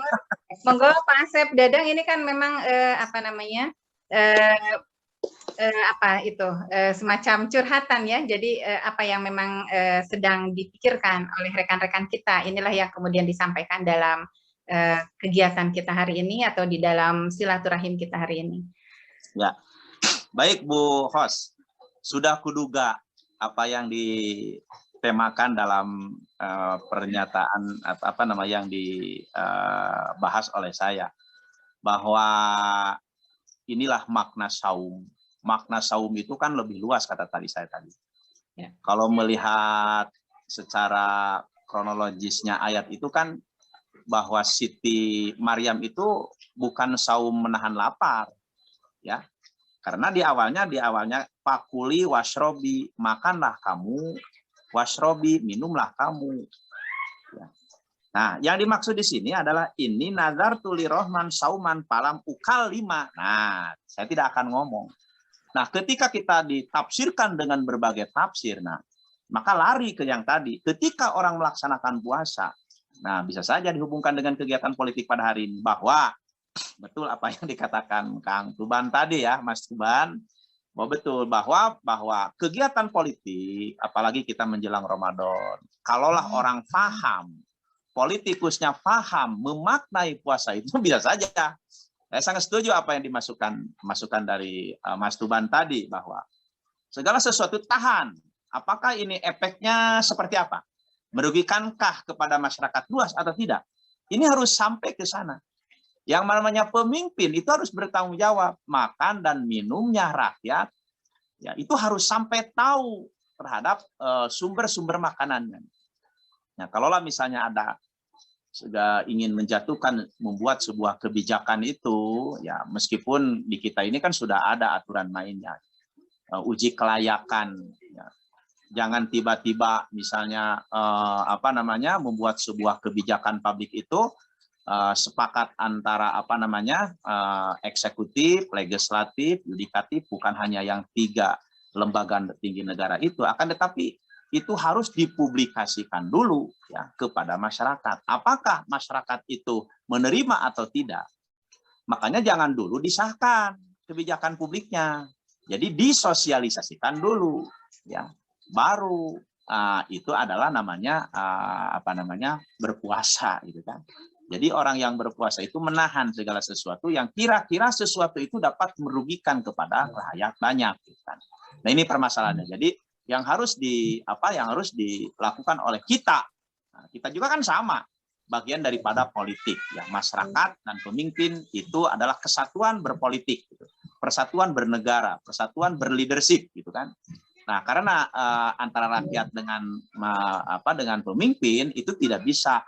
Monggo Pak Asep Dadang, ini kan memang semacam curhatan ya. Jadi apa yang memang sedang dipikirkan oleh rekan-rekan kita, inilah yang kemudian disampaikan dalam kegiatan kita hari ini atau di dalam silaturahim kita hari ini. Ya, baik Bu Host, sudah kuduga apa yang ditemakan dalam pernyataan yang dibahas oleh saya, bahwa inilah makna saum. Makna saum itu kan lebih luas kata tadi saya tadi. Ya. Kalau melihat secara kronologisnya ayat itu kan bahwa Siti Maryam itu bukan saum menahan lapar, ya. Karena di awalnya pakuli washrobi, makanlah kamu, washrobi, minumlah kamu. Ya. Nah, yang dimaksud di sini adalah ini nazartu lirahman sauman palam ukal 5. Nah, saya tidak akan ngomong. Nah, ketika kita ditafsirkan dengan berbagai tafsir, nah, maka lari ke yang tadi. Ketika orang melaksanakan puasa, nah, bisa saja dihubungkan dengan kegiatan politik pada hari ini, bahwa betul apa yang dikatakan Kang Tuban tadi ya, Mas Tuban, bahwa betul bahwa kegiatan politik, apalagi kita menjelang Ramadan, kalaulah orang paham, politikusnya paham memaknai puasa itu, bisa saja. Saya sangat setuju apa yang masukan dari Mas Tuban tadi, bahwa segala sesuatu tahan. Apakah ini efeknya seperti apa? Merugikankah kepada masyarakat luas atau tidak? Ini harus sampai ke sana. Yang namanya pemimpin itu harus bertanggung jawab. Makan dan minumnya rakyat, ya itu harus sampai tahu terhadap sumber-sumber makanannya. Nah, kalaulah misalnya ada sudah ingin membuat sebuah kebijakan itu, ya meskipun di kita ini kan sudah ada aturan mainnya, uji kelayakan, ya. Jangan tiba-tiba misalnya membuat sebuah kebijakan publik itu sepakat antara eksekutif, legislatif, yudikatif, bukan hanya yang 3 lembaga tinggi negara itu, akan tetapi itu harus dipublikasikan dulu ya kepada masyarakat. Apakah masyarakat itu menerima atau tidak? Makanya jangan dulu disahkan kebijakan publiknya. Jadi disosialisasikan dulu ya. Baru itu adalah namanya berpuasa gitu kan. Jadi orang yang berpuasa itu menahan segala sesuatu yang kira-kira sesuatu itu dapat merugikan kepada rakyat banyak gitu kan. Nah, ini permasalahannya. Jadi yang harus dilakukan oleh kita. Nah, kita juga kan sama, bagian daripada politik ya. Masyarakat dan pemimpin itu adalah kesatuan berpolitik gitu. Persatuan bernegara, persatuan berleadership gitu kan. Nah, karena antara rakyat dengan pemimpin itu tidak bisa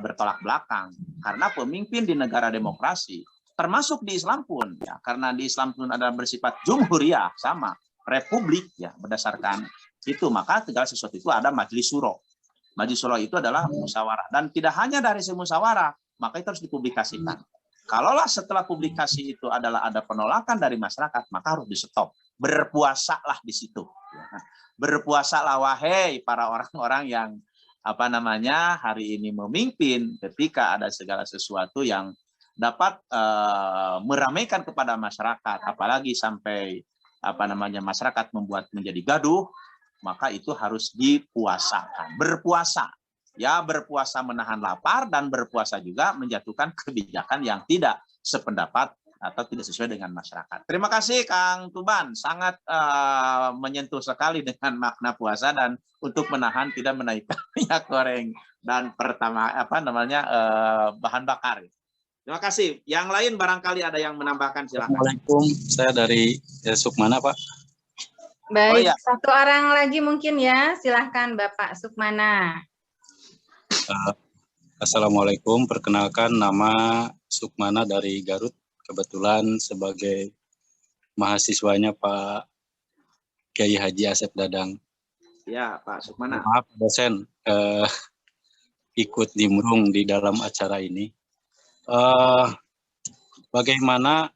bertolak belakang, karena pemimpin di negara demokrasi, termasuk di Islam pun ya, karena di Islam pun ada bersifat jumhuriyah, sama republik ya, berdasarkan itu maka segala sesuatu itu ada majelis syuro. Majelis syuro itu adalah musyawarah, dan tidak hanya dari musyawarah, maka itu harus dipublikasikan. Kalaulah setelah publikasi itu adalah ada penolakan dari masyarakat, maka harus di stop. Berpuasalah di situ. Berpuasalah wahai para orang-orang yang hari ini memimpin, ketika ada segala sesuatu yang dapat meramaikan kepada masyarakat, apalagi sampai masyarakat membuat menjadi gaduh, maka itu harus dipuasakan. Berpuasa, ya berpuasa menahan lapar, dan berpuasa juga menjatuhkan kebijakan yang tidak sependapat atau tidak sesuai dengan masyarakat. Terima kasih Kang Tuban, sangat menyentuh sekali dengan makna puasa dan untuk menahan tidak menaikkan minyak goreng dan bahan bakar. Terima kasih. Yang lain barangkali ada yang menambahkan, silakan. Assalamualaikum, saya dari Sukmana, Pak. Baik, satu orang lagi mungkin ya, silahkan Bapak Sukmana. Assalamualaikum, perkenalkan nama Sukmana dari Garut. Kebetulan sebagai mahasiswanya Pak Kiai Haji Asep Dadang. Ya, Pak Sukmana. Maaf, dosen ikut nimbrung di dalam acara ini. Bagaimana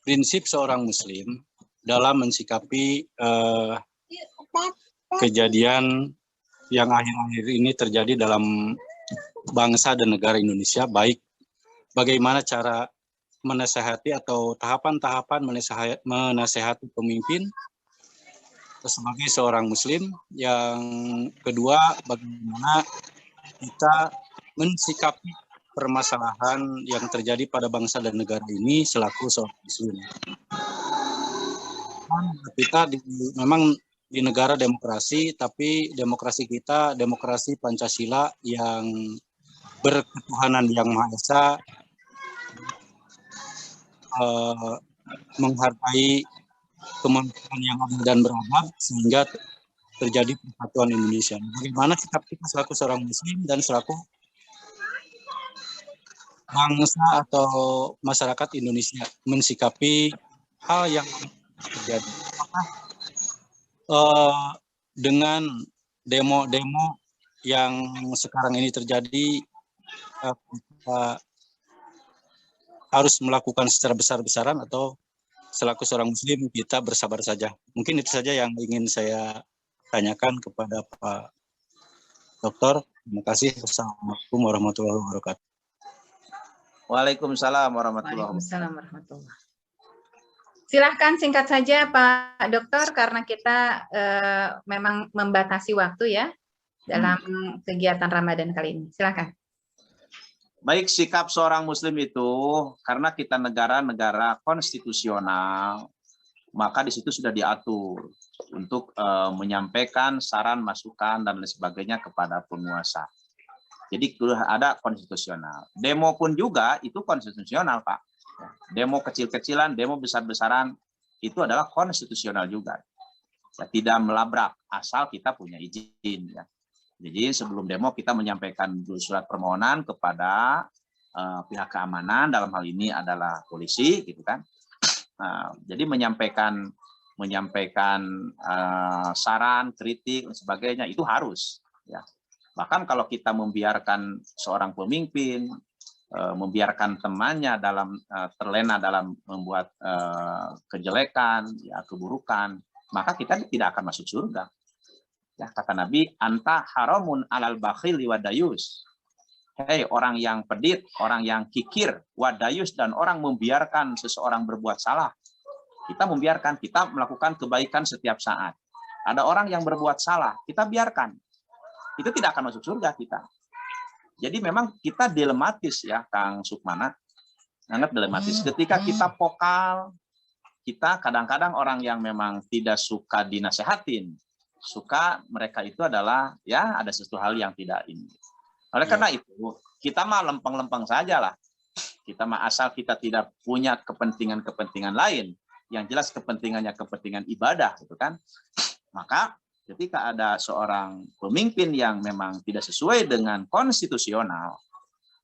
prinsip seorang Muslim dalam mensikapi kejadian yang akhir-akhir ini terjadi dalam bangsa dan negara Indonesia, baik bagaimana cara menasehati atau tahapan-tahapan menasehati pemimpin sebagai seorang Muslim. Yang kedua, bagaimana kita mensikapi permasalahan yang terjadi pada bangsa dan negara ini selaku seorang Muslim. Kita memang di negara demokrasi, tapi demokrasi kita demokrasi Pancasila yang berketuhanan yang Maha Esa, menghargai kemanusiaan yang adil dan beradab sehingga terjadi persatuan Indonesia. Bagaimana sikap kita selaku seorang Muslim dan selaku bangsa atau masyarakat Indonesia mensikapi hal yang terjadi? Dengan demo-demo yang sekarang ini terjadi, kita harus melakukan secara besar-besaran atau selaku seorang Muslim kita bersabar saja? Mungkin itu saja yang ingin saya tanyakan kepada Pak Dokter. Terima kasih. Assalamualaikum warahmatullahi wabarakatuh. Waalaikumsalam warahmatullahi wabarakatuh. Waalaikumsalam warahmatullahi wabarakatuh. Silahkan singkat saja Pak Dokter, karena kita memang membatasi waktu ya dalam kegiatan Ramadan kali ini. Silahkan. Baik, sikap seorang Muslim itu, karena kita negara-negara konstitusional, maka di situ sudah diatur untuk menyampaikan saran, masukan, dan lain sebagainya kepada penguasa. Jadi sudah ada konstitusional. Demo pun juga itu konstitusional, Pak. Demo kecil-kecilan, demo besar-besaran, itu adalah konstitusional juga. Ya, tidak melabrak, asal kita punya izin. Ya. Jadi sebelum demo kita menyampaikan surat permohonan kepada pihak keamanan, dalam hal ini adalah polisi, gitu kan. Jadi menyampaikan saran, kritik, dan sebagainya itu harus. Ya. Bahkan kalau kita membiarkan seorang pemimpin, membiarkan temannya terlena dalam membuat kejelekan, ya, keburukan, maka kita tidak akan masuk surga. Ya, kata Nabi, anta haramun alal bakhili wadayus. Hei, orang yang pedit, orang yang kikir, wadayus, dan orang membiarkan seseorang berbuat salah. Kita membiarkan, kita melakukan kebaikan setiap saat. Ada orang yang berbuat salah, kita biarkan. Itu tidak akan masuk surga kita. Jadi memang kita dilematis ya, Kang Sukmana. Sangat dilematis. Ketika kita vokal, kita kadang-kadang orang yang memang tidak suka dinasehatin, suka mereka itu adalah ya ada sesuatu hal yang tidak ini. Oleh karena itu kita mah lempeng-lempeng saja lah. Kita mah asal kita tidak punya kepentingan-kepentingan lain, yang jelas kepentingannya kepentingan ibadah, gitu kan. Maka ketika ada seorang pemimpin yang memang tidak sesuai dengan konstitusional,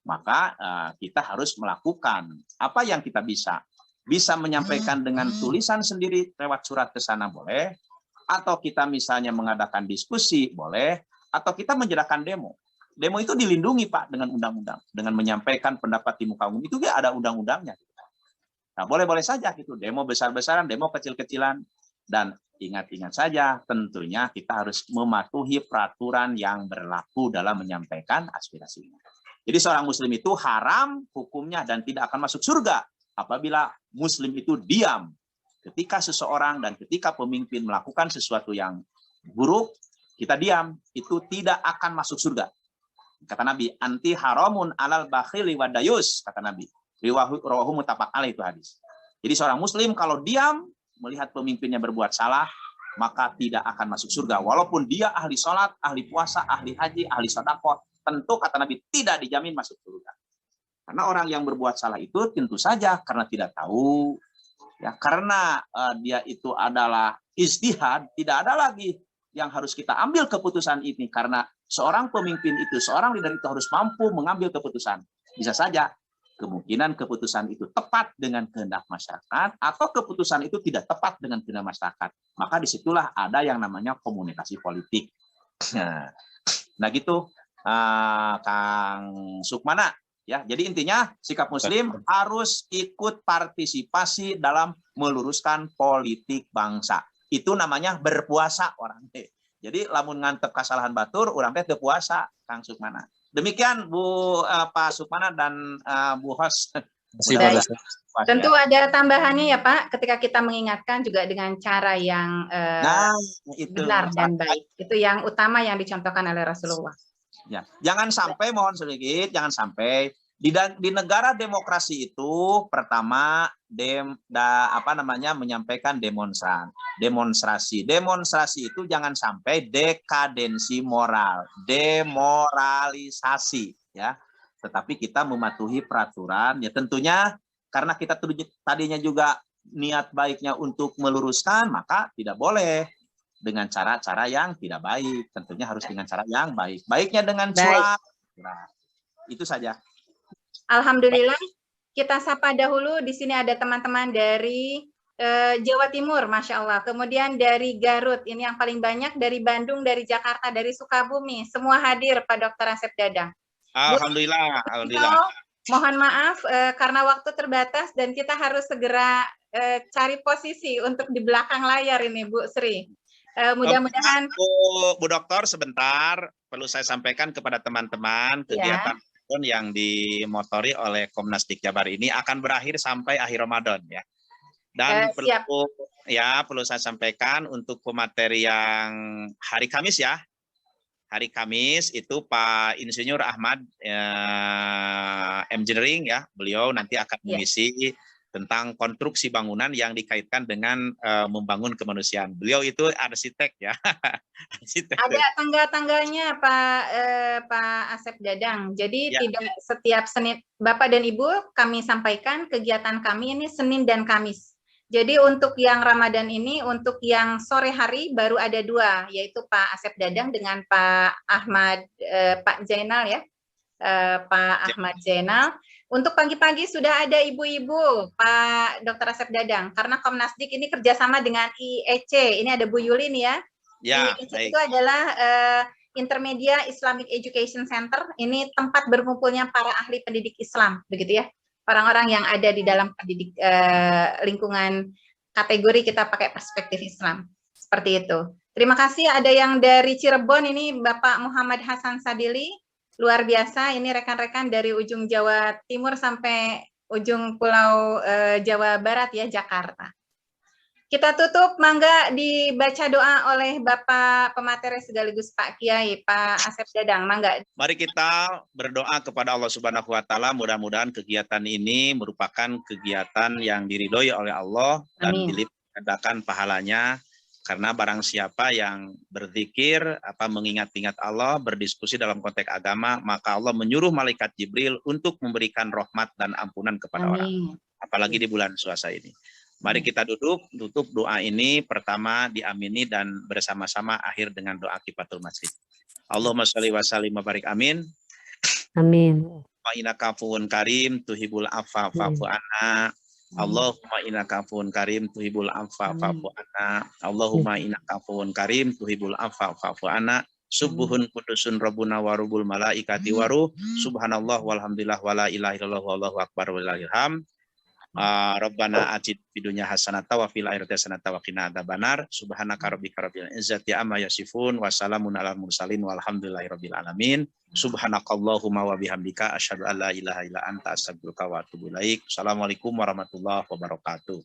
maka kita harus melakukan apa yang kita bisa menyampaikan dengan tulisan sendiri lewat surat ke sana boleh. Atau kita misalnya mengadakan diskusi, boleh. Atau kita menjadikan demo. Demo itu dilindungi, Pak, dengan undang-undang. Dengan menyampaikan pendapat di muka umum. Itu ada undang-undangnya. Nah, boleh-boleh saja gitu. Demo besar-besaran, demo kecil-kecilan. Dan ingat-ingat saja, tentunya kita harus mematuhi peraturan yang berlaku dalam menyampaikan aspirasinya. Jadi seorang Muslim itu haram hukumnya dan tidak akan masuk surga apabila Muslim itu diam. Ketika seseorang dan ketika pemimpin melakukan sesuatu yang buruk, kita diam, itu tidak akan masuk surga. Kata Nabi, anti haramun alal bakhili wadayus, kata Nabi. Rawahu muttafaq alaih, itu hadis. Jadi seorang Muslim kalau diam melihat pemimpinnya berbuat salah, maka tidak akan masuk surga. Walaupun dia ahli sholat, ahli puasa, ahli haji, ahli sedekah, tentu kata Nabi tidak dijamin masuk surga. Karena orang yang berbuat salah itu tentu saja karena tidak tahu, ya, karena dia itu adalah ijtihad, tidak ada lagi yang harus kita ambil keputusan ini, karena seorang pemimpin itu, seorang leader itu harus mampu mengambil keputusan. Bisa saja kemungkinan keputusan itu tepat dengan kehendak masyarakat atau keputusan itu tidak tepat dengan kehendak masyarakat. Maka disitulah ada yang namanya komunikasi politik. Nah gitu, Kang Sukmana. Ya, jadi intinya sikap Muslim harus ikut partisipasi dalam meluruskan politik bangsa. Itu namanya berpuasa orang teh. Jadi lamun ngantep kesalahan batur, orang teh teu puasa, Kang Sukmana. Demikian Bu Pak Sukmana dan Bu Hos. Tentu ada tambahannya ya Pak, ketika kita mengingatkan juga dengan cara yang benar dan baik. Itu yang utama yang dicontohkan oleh Rasulullah. Ya, jangan sampai, mohon sedikit, jangan sampai di negara demokrasi itu pertama menyampaikan demonstrasi. Demonstrasi itu jangan sampai dekadensi moral, demoralisasi ya. Tetapi kita mematuhi peraturan ya, tentunya karena kita tadinya juga niat baiknya untuk meluruskan, maka tidak boleh dengan cara-cara yang tidak baik. Tentunya harus dengan cara yang baik. Baiknya dengan curang. Nah, itu saja. Alhamdulillah, kita sapa dahulu. Di sini ada teman-teman dari Jawa Timur, Masya Allah. Kemudian dari Garut, ini yang paling banyak. Dari Bandung, dari Jakarta, dari Sukabumi. Semua hadir, Pak Dr. Asep Dadang. Alhamdulillah. Alhamdulillah. Mohon maaf, karena waktu terbatas dan kita harus segera cari posisi untuk di belakang layar ini, Bu Sri. Mudah-mudahan. Bu Dokter, sebentar. Perlu saya sampaikan kepada teman-teman kegiatan yang dimotori oleh Komnastik Jabar ini akan berakhir sampai akhir Ramadan ya. Dan perlu saya sampaikan untuk pemateri yang hari Kamis ya. Hari Kamis itu Pak Insinyur Ahmad Engineering ya, beliau nanti akan mengisi tentang konstruksi bangunan yang dikaitkan dengan membangun kemanusiaan. Beliau itu arsitek ya. Ada tanggal-tanggalnya Pak Asep Dadang. Jadi tidak setiap Senin, Bapak dan Ibu kami sampaikan kegiatan kami ini Senin dan Kamis. Jadi untuk yang Ramadan ini, untuk yang sore hari baru ada 2, yaitu Pak Asep Dadang dengan Pak Ahmad, Pak Zainal ya, Pak Ahmad Zainal. Untuk pagi-pagi sudah ada ibu-ibu, Pak Dr. Asep Dadang, karena Komnasdik ini kerjasama dengan IEC. Ini ada Bu Yuli nih ya. Ya, IEC itu adalah Intermedia Islamic Education Center. Ini tempat berkumpulnya para ahli pendidik Islam, begitu ya. Orang-orang yang ada di dalam pendidik lingkungan kategori kita pakai perspektif Islam. Seperti itu. Terima kasih. Ada yang dari Cirebon, ini Bapak Muhammad Hasan Sadili. Luar biasa, ini rekan-rekan dari ujung Jawa Timur sampai ujung Pulau Jawa Barat ya, Jakarta. Kita tutup, mangga dibaca doa oleh Bapak pemateri sekaligus Pak Kiai, Pak Asep Dadang, mangga. Mari kita berdoa kepada Allah Subhanahu wa taala, mudah-mudahan kegiatan ini merupakan kegiatan yang diridhoi oleh Allah dan dilipat gandakan pahalanya. Karena barang siapa yang berzikir, mengingat-ingat Allah, berdiskusi dalam konteks agama, maka Allah menyuruh malaikat Jibril untuk memberikan rahmat dan ampunan kepada orang. Apalagi di bulan puasa ini. Mari kita tutup doa ini pertama diamini dan bersama-sama akhir dengan doa kifatul masjid. Allahumma sholli wa sallim wa barik amin. Amin. Wa innaka afuwun karim tuhibul afwa fa'fu anna. Allahumma innaka afuwun karim tuhibul afwa fa'fu anna. Allahumma innaka afuwun karim tuhibul afwa fa'fu anna. Subuhun kudusun rabbuna wa rabbul malaikati wa ruh. Subhanallah walhamdulillah wala ilaha illallah wallahu akbar walillahil hamd. Rabbana atina fid dunya hasanatan wa fil akhirati hasanatan wa qina adzabannar. Subhanaka rabbika rabbil izzati amma yasifun wa salamun alal mursalin walhamdulillahi rabbil alamin. Subhanakallahumma wa bihamdika asyhadu an la ilaha illa anta astaghfiruka wa atubu ilaik. Assalamualaikum warahmatullahi wabarakatuh.